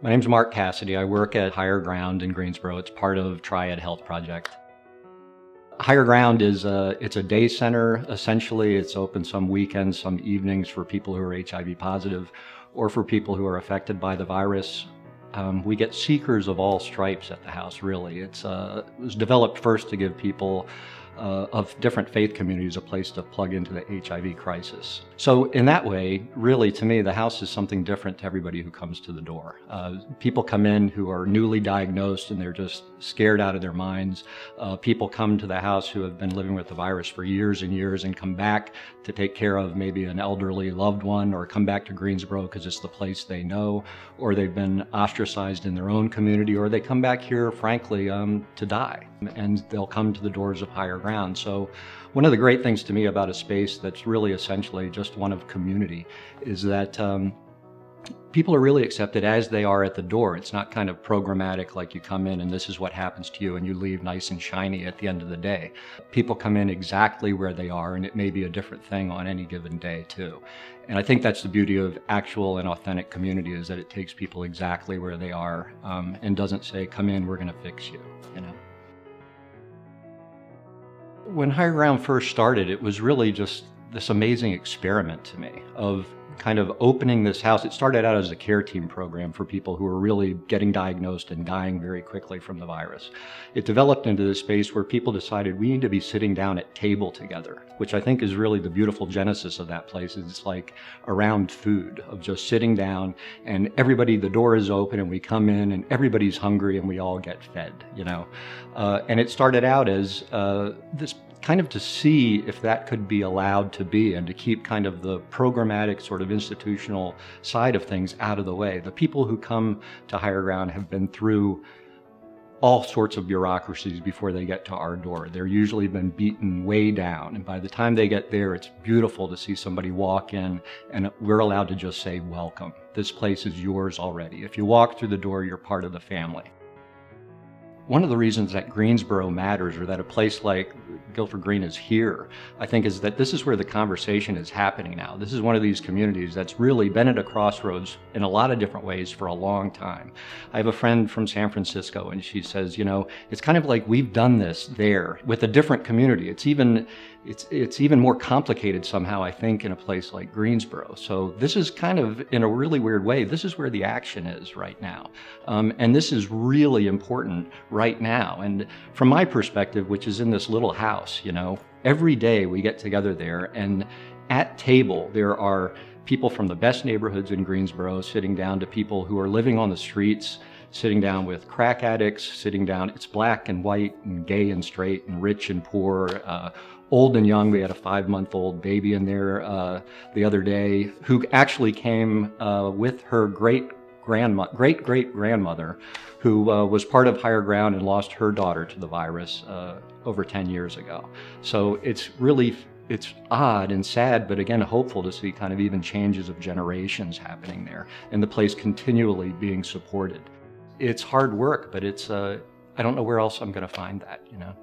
My name's Mark Cassity. I work at Higher Ground in Greensboro. It's part of Triad Health Project. Higher Ground it's a day center. Essentially, it's open some weekends, some evenings for people who are HIV positive or for people who are affected by the virus. We get seekers of all stripes at the house, really. It was developed first to give people of different faith communities a place to plug into the HIV crisis. So in that way, really, to me, the house is something different to everybody who comes to the door. People come in who are newly diagnosed and they're just scared out of their minds. People come to the house who have been living with the virus for years and years and come back to take care of maybe an elderly loved one, or come back to Greensboro because it's the place they know, or they've been ostracized in their own community, or they come back here, frankly, to die. And they'll come to the doors of Higher Ground. So one of the great things to me about a space that's really essentially just one of community is that people are really accepted as they are at the door. It's not kind of programmatic, like you come in and this is what happens to you and you leave nice and shiny at the end of the day. People come in exactly where they are, and it may be a different thing on any given day too. And I think that's the beauty of actual and authentic community, is that it takes people exactly where they are and doesn't say, come in, we're going to fix you, you know. When Higher Ground first started, it was really just this amazing experiment to me of kind of opening this house. It started out as a care team program for people who were really getting diagnosed and dying very quickly from the virus. It developed into this space where people decided we need to be sitting down at table together, which I think is really the beautiful genesis of that place. It's like around food, of just sitting down and everybody, the door is open and we come in and everybody's hungry and we all get fed, you know. And it started out as this kind of to see if that could be allowed to be, and to keep kind of the programmatic sort of institutional side of things out of the way. The people who come to Higher Ground have been through all sorts of bureaucracies before they get to our door. They're usually been beaten way down, and by the time they get there, it's beautiful to see somebody walk in and we're allowed to just say, welcome. This place is yours already. If you walk through the door, you're part of the family. One of the reasons that Greensboro matters, or that a place like Guilford Green is here, I think, is that this is where the conversation is happening now. This is one of these communities that's really been at a crossroads in a lot of different ways for a long time. I have a friend from San Francisco, and she says, you know, it's kind of like we've done this there with a different community. It's even more complicated somehow, I think, in a place like Greensboro. So this is kind of, in a really weird way, this is where the action is right now. And this is really important right now. And from my perspective, which is in this little house, you know, every day we get together there, and at table there are people from the best neighborhoods in Greensboro sitting down to people who are living on the streets, sitting down with crack addicts, sitting down, it's black and white and gay and straight and rich and poor, old and young. We had a 5-month-old baby in there the other day who actually came with her great-great-grandmother, who was part of Higher Ground and lost her daughter to the virus over 10 years ago. So it's odd and sad, but again, hopeful to see kind of even changes of generations happening there, and the place continually being supported. It's hard work, but I don't know where else I'm going to find that, you know.